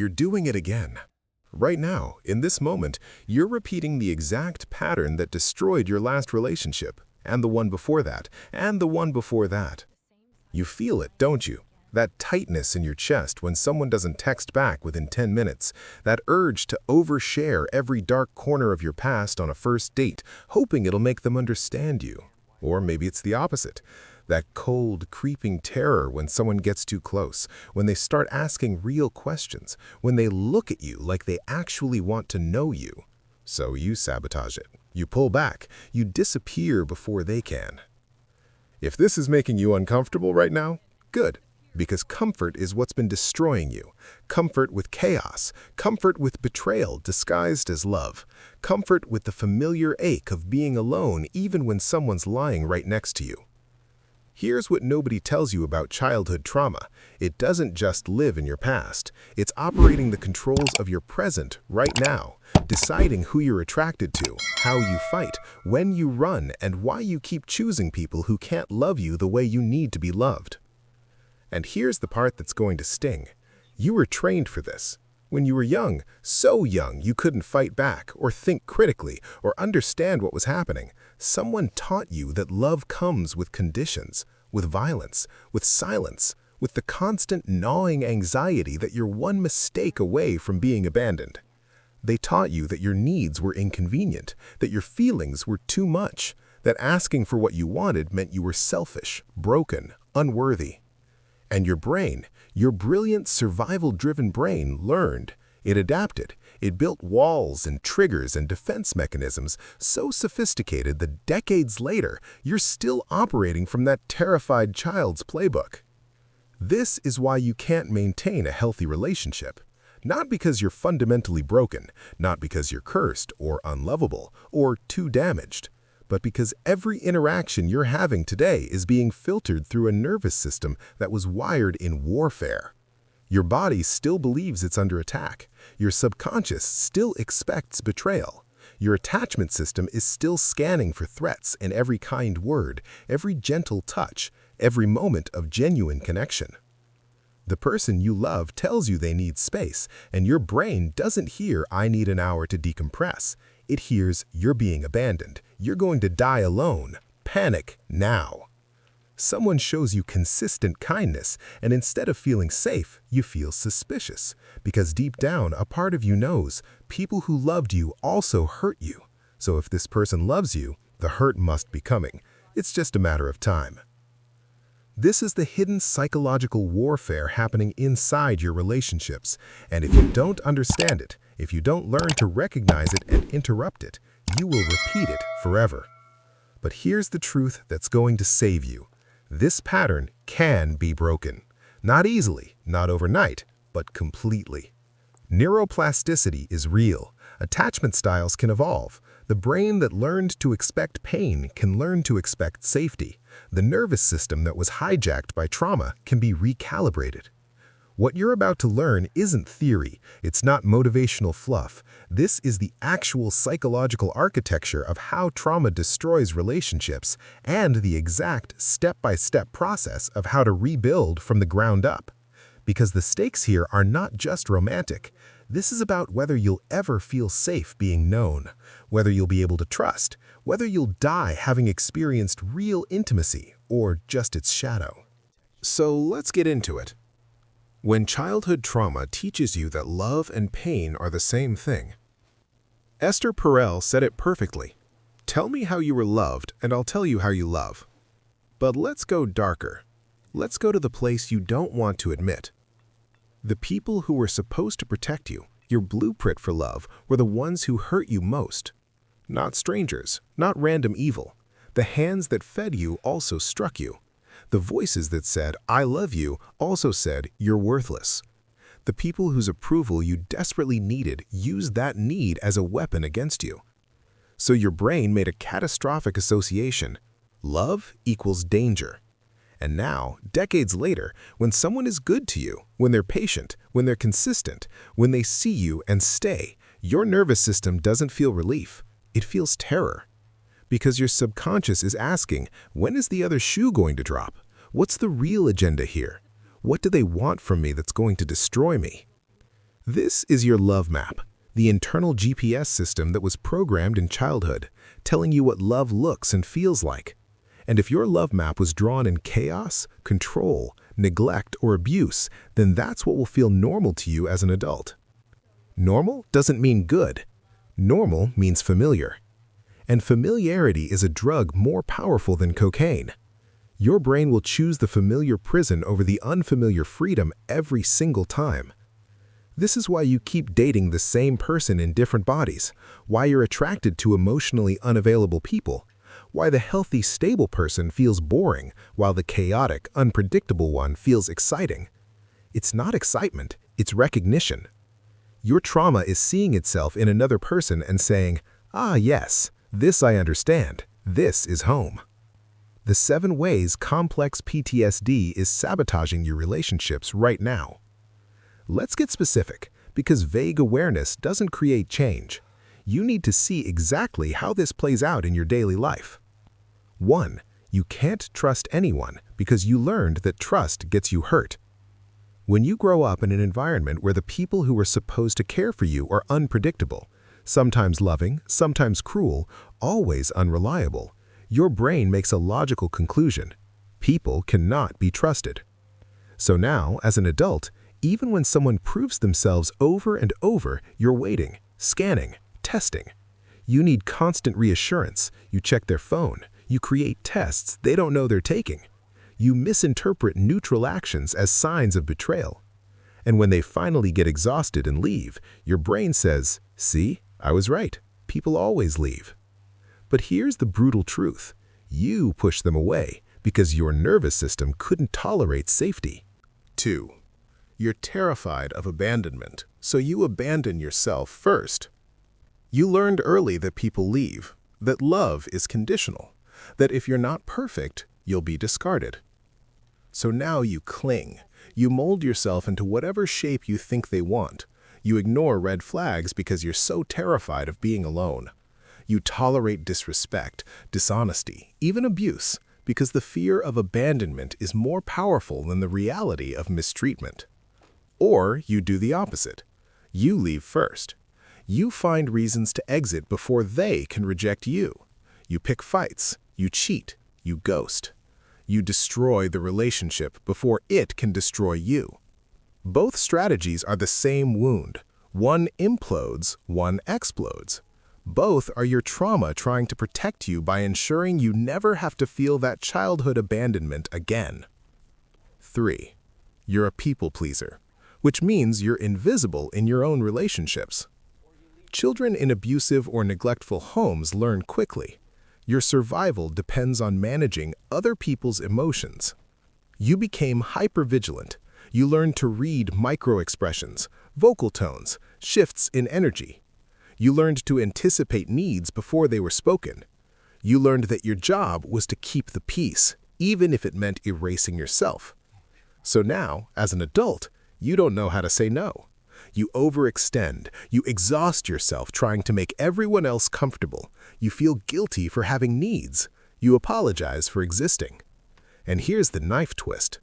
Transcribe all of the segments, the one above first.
you're doing it again. Right now, in this moment, you're repeating the exact pattern that destroyed your last relationship, and the one before that, and the one before that. You feel it, don't you? That tightness in your chest when someone doesn't text back within 10 minutes, that urge to overshare every dark corner of your past on a first date, hoping it'll make them understand you. Or maybe it's the opposite. That cold, creeping terror when someone gets too close, when they start asking real questions, when they look at you like they actually want to know you. So you sabotage it. You pull back. You disappear before they can. If this is making you uncomfortable right now, good, because comfort is what's been destroying you. Comfort with chaos, comfort with betrayal disguised as love, comfort with the familiar ache of being alone even when someone's lying right next to you. Here's what nobody tells you about childhood trauma. It doesn't just live in your past. It's operating the controls of your present right now, deciding who you're attracted to, how you fight, when you run, and why you keep choosing people who can't love you the way you need to be loved. And here's the part that's going to sting. You were trained for this. When you were young, so young you couldn't fight back or think critically or understand what was happening, someone taught you that love comes with conditions, with violence, with silence, with the constant gnawing anxiety that you're one mistake away from being abandoned. They taught you that your needs were inconvenient, that your feelings were too much, that asking for what you wanted meant you were selfish, broken, unworthy. And your brain, your brilliant survival-driven brain learned. It adapted. It built walls and triggers and defense mechanisms so sophisticated that decades later, you're still operating from that terrified child's playbook. This is why you can't maintain a healthy relationship. Not because you're fundamentally broken, not because you're cursed or unlovable or too damaged, but because every interaction you're having today is being filtered through a nervous system that was wired in warfare. Your body still believes it's under attack. Your subconscious still expects betrayal. Your attachment system is still scanning for threats in every kind word, every gentle touch, every moment of genuine connection. The person you love tells you they need space, and your brain doesn't hear, "I need an hour to decompress." It hears, "You're being abandoned. You're going to die alone. Panic now." Someone shows you consistent kindness, and instead of feeling safe, you feel suspicious, because deep down, a part of you knows people who loved you also hurt you. So if this person loves you, the hurt must be coming. It's just a matter of time. This is the hidden psychological warfare happening inside your relationships, and if you don't understand it, if you don't learn to recognize it and interrupt it, you will repeat it forever. But here's the truth that's going to save you. This pattern can be broken. Not easily, not overnight, but completely. Neuroplasticity is real. Attachment styles can evolve. The brain that learned to expect pain can learn to expect safety. The nervous system that was hijacked by trauma can be recalibrated. What you're about to learn isn't theory. It's not motivational fluff. This is the actual psychological architecture of how trauma destroys relationships and the exact step-by-step process of how to rebuild from the ground up. Because the stakes here are not just romantic. This is about whether you'll ever feel safe being known, whether you'll be able to trust, whether you'll die having experienced real intimacy or just its shadow. So let's get into it. When childhood trauma teaches you that love and pain are the same thing. Esther Perel said it perfectly. Tell me how you were loved, and I'll tell you how you love. But let's go darker. Let's go to the place you don't want to admit. The people who were supposed to protect you, your blueprint for love, were the ones who hurt you most. Not strangers, not random evil. The hands that fed you also struck you. The voices that said, "I love you," also said, "You're worthless." The people whose approval you desperately needed used that need as a weapon against you. So your brain made a catastrophic association. Love equals danger. And now, decades later, when someone is good to you, when they're patient, when they're consistent, when they see you and stay, your nervous system doesn't feel relief. It feels terror. Because your subconscious is asking, when is the other shoe going to drop? What's the real agenda here? What do they want from me that's going to destroy me? This is your love map, the internal GPS system that was programmed in childhood, telling you what love looks and feels like. And if your love map was drawn in chaos, control, neglect, or abuse, then that's what will feel normal to you as an adult. Normal doesn't mean good. Normal means familiar. And familiarity is a drug more powerful than cocaine. Your brain will choose the familiar prison over the unfamiliar freedom every single time. This is why you keep dating the same person in different bodies, why you're attracted to emotionally unavailable people, why the healthy, stable person feels boring while the chaotic, unpredictable one feels exciting. It's not excitement, it's recognition. Your trauma is seeing itself in another person and saying, "Ah, yes, this I understand. This is home." The 7 ways complex PTSD is sabotaging your relationships right now. Let's get specific, because vague awareness doesn't create change. You need to see exactly how this plays out in your daily life. 1. You can't trust anyone because you learned that trust gets you hurt. When you grow up in an environment where the people who are supposed to care for you are unpredictable, sometimes loving, sometimes cruel, always unreliable, your brain makes a logical conclusion: people cannot be trusted. So now, as an adult, even when someone proves themselves over and over, you're waiting, scanning, testing. You need constant reassurance. You check their phone. You create tests they don't know they're taking. You misinterpret neutral actions as signs of betrayal. And when they finally get exhausted and leave, your brain says, "See, I was right. People always leave." But here's the brutal truth. You push them away because your nervous system couldn't tolerate safety. 2. You're terrified of abandonment, so you abandon yourself first. You learned early that people leave, that love is conditional, that if you're not perfect, you'll be discarded. So now you cling. You mold yourself into whatever shape you think they want. You ignore red flags because you're so terrified of being alone. You tolerate disrespect, dishonesty, even abuse, because the fear of abandonment is more powerful than the reality of mistreatment. Or you do the opposite. You leave first. You find reasons to exit before they can reject you. You pick fights. You cheat. You ghost. You destroy the relationship before it can destroy you. Both strategies are the same wound. One implodes, one explodes. Both are your trauma trying to protect you by ensuring you never have to feel that childhood abandonment again. 3. You're a people pleaser, which means you're invisible in your own relationships. Children in abusive or neglectful homes learn quickly. Your survival depends on managing other people's emotions. You became hypervigilant. You learned to read micro-expressions, vocal tones, shifts in energy. You learned to anticipate needs before they were spoken. You learned that your job was to keep the peace, even if it meant erasing yourself. So now, as an adult, you don't know how to say no. You overextend. You exhaust yourself trying to make everyone else comfortable. You feel guilty for having needs. You apologize for existing. And here's the knife twist.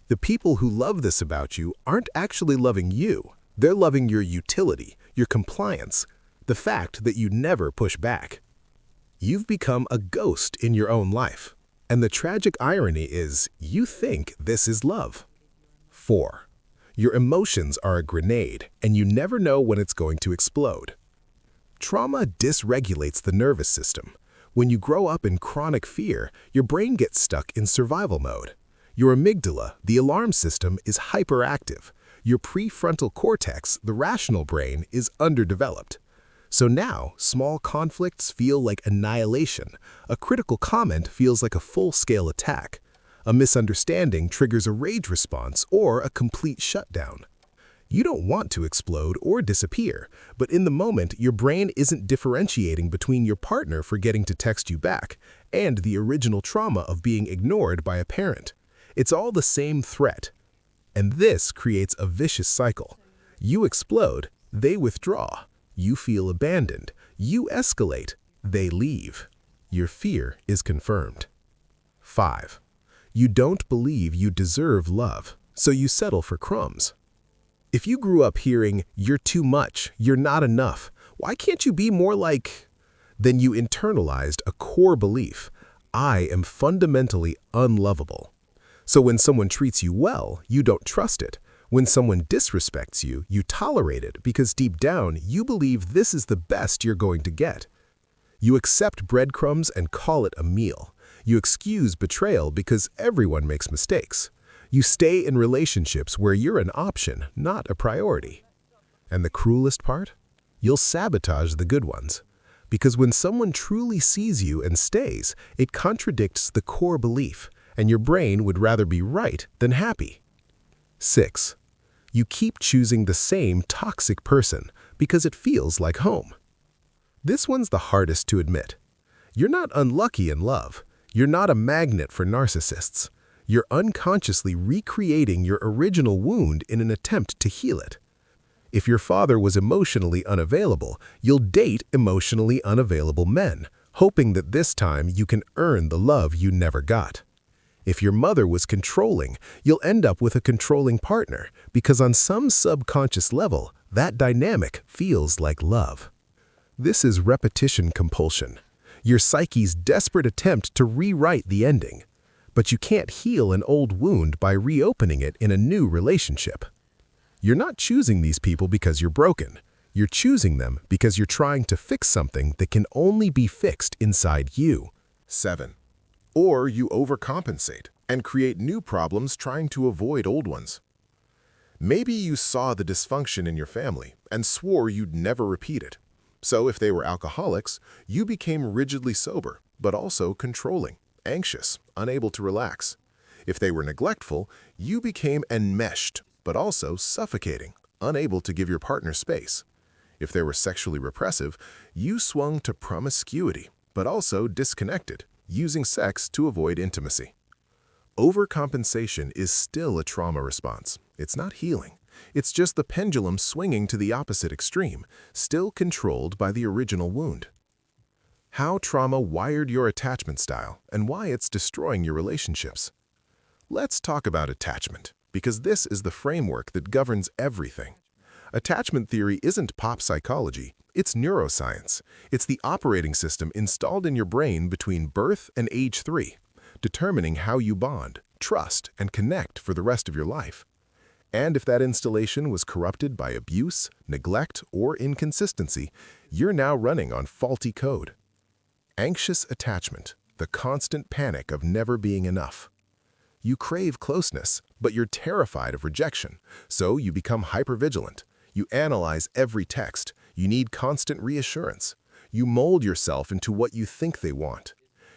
The people who love this about you aren't actually loving you. They're loving your utility, your compliance, the fact that you never push back. You've become a ghost in your own life. And the tragic irony is, you think this is love. 4. Your emotions are a grenade, and you never know when it's going to explode. Trauma dysregulates the nervous system. When you grow up in chronic fear, your brain gets stuck in survival mode. Your amygdala, the alarm system, is hyperactive. Your prefrontal cortex, the rational brain, is underdeveloped. So now, small conflicts feel like annihilation. A critical comment feels like a full-scale attack. A misunderstanding triggers a rage response or a complete shutdown. You don't want to explode or disappear, but in the moment, your brain isn't differentiating between your partner forgetting to text you back and the original trauma of being ignored by a parent. It's all the same threat. And this creates a vicious cycle. You explode, they withdraw. You feel abandoned. You escalate, they leave. Your fear is confirmed. 5. You don't believe you deserve love, so you settle for crumbs. If you grew up hearing, "You're too much, you're not enough, why can't you be more like," then you internalized a core belief: I am fundamentally unlovable. So when someone treats you well, you don't trust it. When someone disrespects you, you tolerate it because deep down you believe this is the best you're going to get. You accept breadcrumbs and call it a meal. You excuse betrayal because everyone makes mistakes. You stay in relationships where you're an option, not a priority. And the cruelest part? You'll sabotage the good ones. Because when someone truly sees you and stays, it contradicts the core belief, and your brain would rather be right than happy. 6. You keep choosing the same toxic person because it feels like home. This one's the hardest to admit. You're not unlucky in love. You're not a magnet for narcissists. You're unconsciously recreating your original wound in an attempt to heal it. If your father was emotionally unavailable, you'll date emotionally unavailable men, hoping that this time you can earn the love you never got. If your mother was controlling, you'll end up with a controlling partner because on some subconscious level, that dynamic feels like love. This is repetition compulsion, your psyche's desperate attempt to rewrite the ending. But you can't heal an old wound by reopening it in a new relationship. You're not choosing these people because you're broken. You're choosing them because you're trying to fix something that can only be fixed inside you. 7. Or you overcompensate and create new problems trying to avoid old ones. Maybe you saw the dysfunction in your family and swore you'd never repeat it. So if they were alcoholics, you became rigidly sober, but also controlling, anxious, unable to relax. If they were neglectful, you became enmeshed, but also suffocating, unable to give your partner space. If they were sexually repressive, you swung to promiscuity, but also disconnected, using sex to avoid intimacy. Overcompensation is still a trauma response. It's not healing. It's just the pendulum swinging to the opposite extreme, still controlled by the original wound. How trauma wired your attachment style and why it's destroying your relationships. Let's talk about attachment, because this is the framework that governs everything. Attachment theory isn't pop psychology, it's neuroscience. It's the operating system installed in your brain between birth and age 3, determining how you bond, trust, and connect for the rest of your life. And if that installation was corrupted by abuse, neglect, or inconsistency, you're now running on faulty code. Anxious attachment, the constant panic of never being enough. You crave closeness, but you're terrified of rejection, so you become hypervigilant. You analyze every text. You need constant reassurance. You mold yourself into what you think they want.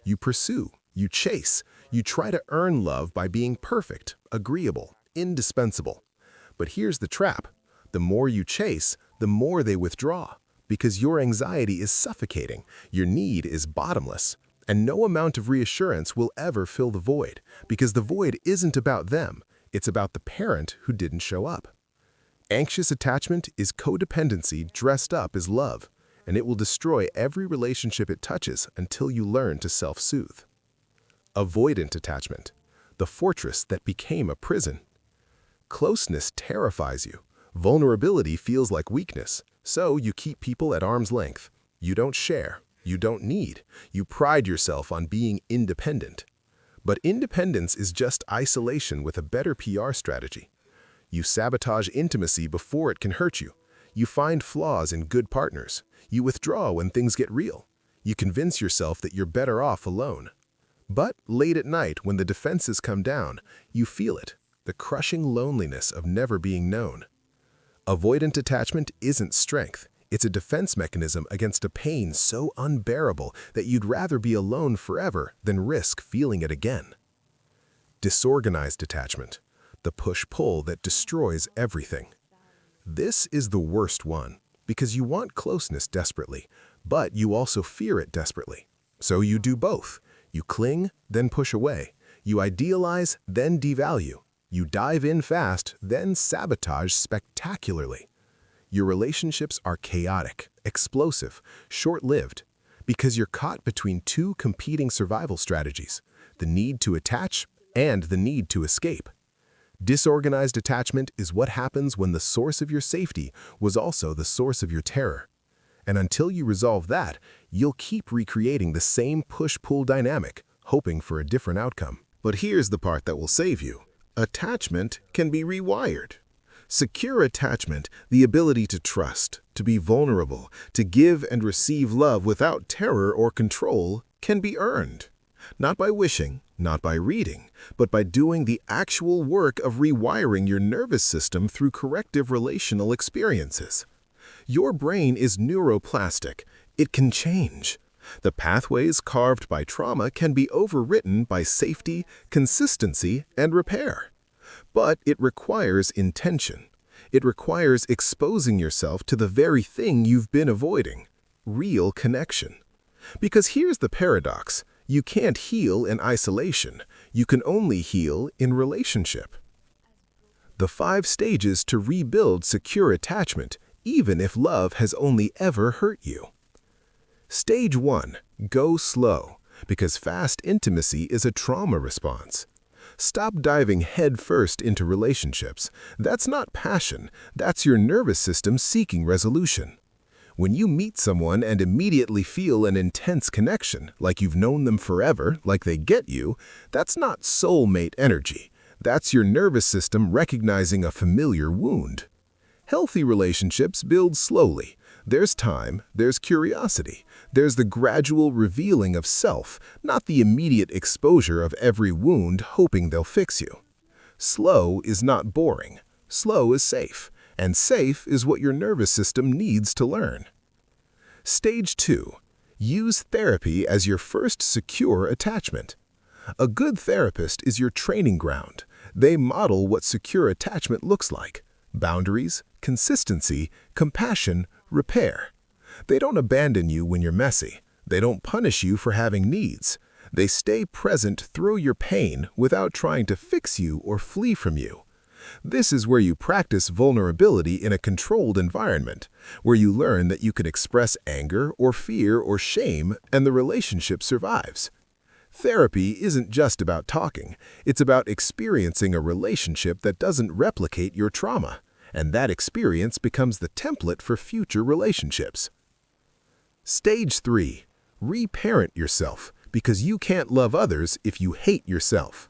You pursue, you chase, you try to earn love by being perfect, agreeable, indispensable. But here's the trap. The more you chase, the more they withdraw, because your anxiety is suffocating, your need is bottomless, and no amount of reassurance will ever fill the void, because the void isn't about them, it's about the parent who didn't show up. Anxious attachment is codependency dressed up as love, and it will destroy every relationship it touches until you learn to self-soothe. Avoidant attachment, the fortress that became a prison. Closeness terrifies you. Vulnerability feels like weakness, so you keep people at arm's length. You don't share. You don't need. You pride yourself on being independent. But independence is just isolation with a better PR strategy. You sabotage intimacy before it can hurt you. You find flaws in good partners. You withdraw when things get real. You convince yourself that you're better off alone. But late at night, when the defenses come down, you feel it, the crushing loneliness of never being known. Avoidant attachment isn't strength. It's a defense mechanism against a pain so unbearable that you'd rather be alone forever than risk feeling it again. Disorganized attachment, the push-pull that destroys everything. This is the worst one, because you want closeness desperately, but you also fear it desperately. So you do both. You cling, then push away. You idealize, then devalue. You dive in fast, then sabotage spectacularly. Your relationships are chaotic, explosive, short-lived, because you're caught between two competing survival strategies, the need to attach and the need to escape. Disorganized attachment is what happens when the source of your safety was also the source of your terror. And until you resolve that, you'll keep recreating the same push-pull dynamic, hoping for a different outcome. But here's the part that will save you. Attachment can be rewired. Secure attachment, the ability to trust, to be vulnerable, to give and receive love without terror or control, can be earned. Not by wishing, not by reading, but by doing the actual work of rewiring your nervous system through corrective relational experiences. Your brain is neuroplastic. It can change. The pathways carved by trauma can be overwritten by safety, consistency, and repair. But it requires intention. It requires exposing yourself to the very thing you've been avoiding, real connection. Because here's the paradox. You can't heal in isolation. You can only heal in relationship. The 5 stages to rebuild secure attachment, even if love has only ever hurt you. Stage 1. Go slow, because fast intimacy is a trauma response. Stop diving headfirst into relationships. That's not passion. That's your nervous system seeking resolution. When you meet someone and immediately feel an intense connection, like you've known them forever, like they get you, that's not soulmate energy. That's your nervous system recognizing a familiar wound. Healthy relationships build slowly. There's time, there's curiosity, there's the gradual revealing of self, not the immediate exposure of every wound hoping they'll fix you. Slow is not boring. Slow is safe, and safe is what your nervous system needs to learn. Stage 2. Use therapy as your first secure attachment. A good therapist is your training ground. They model what secure attachment looks like: boundaries, consistency, compassion, repair. They don't abandon you when you're messy. They don't punish you for having needs. They stay present through your pain without trying to fix you or flee from you. This is where you practice vulnerability in a controlled environment, where you learn that you can express anger or fear or shame and the relationship survives. Therapy isn't just about talking. It's about experiencing a relationship that doesn't replicate your trauma, and that experience becomes the template for future relationships. Stage 3. Reparent yourself, because you can't love others if you hate yourself.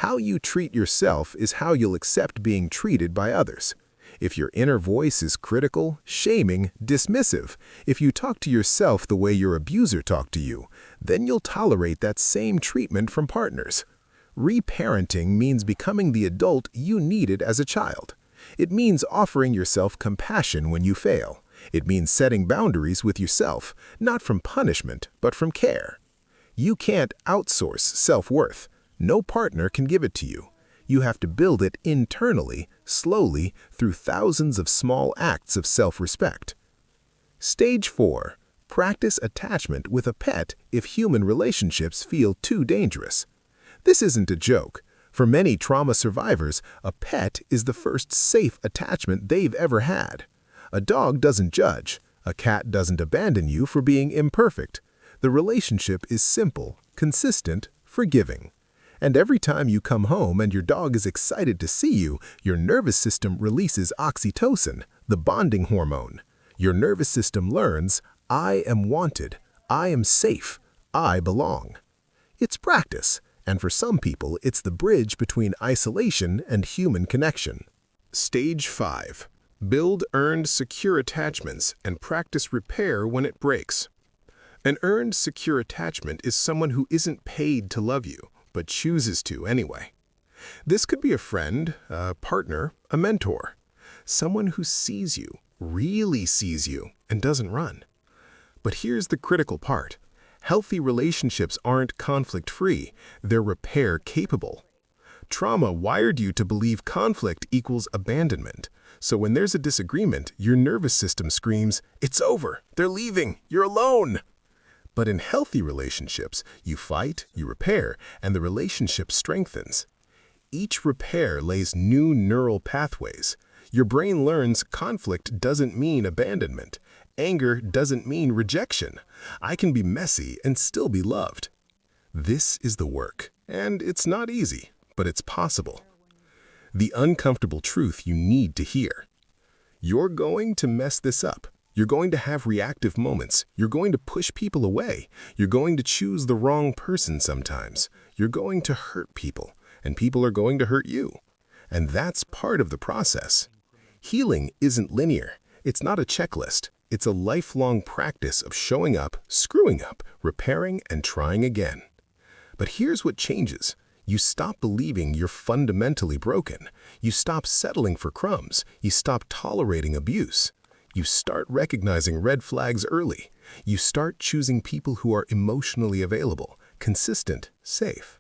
How you treat yourself is how you'll accept being treated by others. If your inner voice is critical, shaming, dismissive, if you talk to yourself the way your abuser talked to you, then you'll tolerate that same treatment from partners. Reparenting means becoming the adult you needed as a child. It means offering yourself compassion when you fail. It means setting boundaries with yourself, not from punishment, but from care. You can't outsource self-worth. No partner can give it to you. You have to build it internally, slowly, through thousands of small acts of self-respect. Stage 4. Practice attachment with a pet if human relationships feel too dangerous. This isn't a joke. For many trauma survivors, a pet is the first safe attachment they've ever had. A dog doesn't judge. A cat doesn't abandon you for being imperfect. The relationship is simple, consistent, forgiving. And every time you come home and your dog is excited to see you, your nervous system releases oxytocin, the bonding hormone. Your nervous system learns, I am wanted, I am safe, I belong. It's practice, and for some people, it's the bridge between isolation and human connection. Stage 5. Build earned secure attachments and practice repair when it breaks. An earned secure attachment is someone who isn't paid to love you, but chooses to anyway. This could be a friend, a partner, a mentor, someone who sees you, really sees you, and doesn't run. But here's the critical part. Healthy relationships aren't conflict-free, they're repair-capable. Trauma wired you to believe conflict equals abandonment. So when there's a disagreement, your nervous system screams, "It's over, they're leaving, you're alone." But in healthy relationships, you fight, you repair, and the relationship strengthens. Each repair lays new neural pathways. Your brain learns conflict doesn't mean abandonment. Anger doesn't mean rejection. I can be messy and still be loved. This is the work, and it's not easy, but it's possible. The uncomfortable truth you need to hear. You're going to mess this up. You're going to have reactive moments. You're going to push people away. You're going to choose the wrong person sometimes. You're going to hurt people, and people are going to hurt you. And that's part of the process. Healing isn't linear. It's not a checklist. It's a lifelong practice of showing up, screwing up, repairing, and trying again. But here's what changes. You stop believing you're fundamentally broken. You stop settling for crumbs. You stop tolerating abuse. You start recognizing red flags early. You start choosing people who are emotionally available, consistent, safe.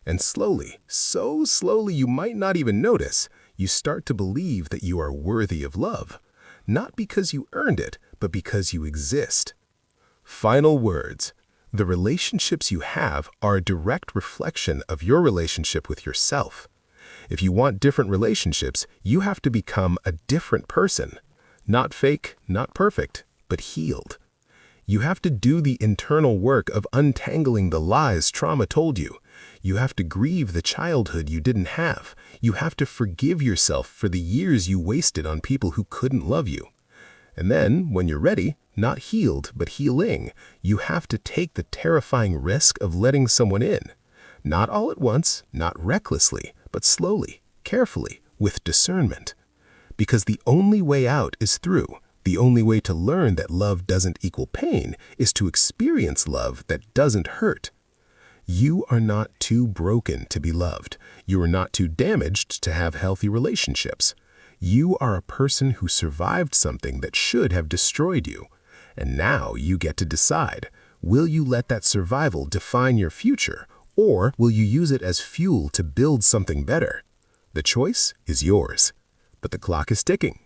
And slowly, so slowly you might not even notice, you start to believe that you are worthy of love. Not because you earned it, but because you exist. Final words. The relationships you have are a direct reflection of your relationship with yourself. If you want different relationships, you have to become a different person. Not fake, not perfect, but healed. You have to do the internal work of untangling the lies trauma told you. You have to grieve the childhood you didn't have. You have to forgive yourself for the years you wasted on people who couldn't love you. And then, when you're ready, not healed but healing, you have to take the terrifying risk of letting someone in. Not all at once, not recklessly, but slowly, carefully, with discernment. Because the only way out is through. The only way to learn that love doesn't equal pain is to experience love that doesn't hurt. You are not too broken to be loved. You are not too damaged to have healthy relationships. You are a person who survived something that should have destroyed you. And now you get to decide, will you let that survival define your future, or will you use it as fuel to build something better? The choice is yours. But the clock is ticking.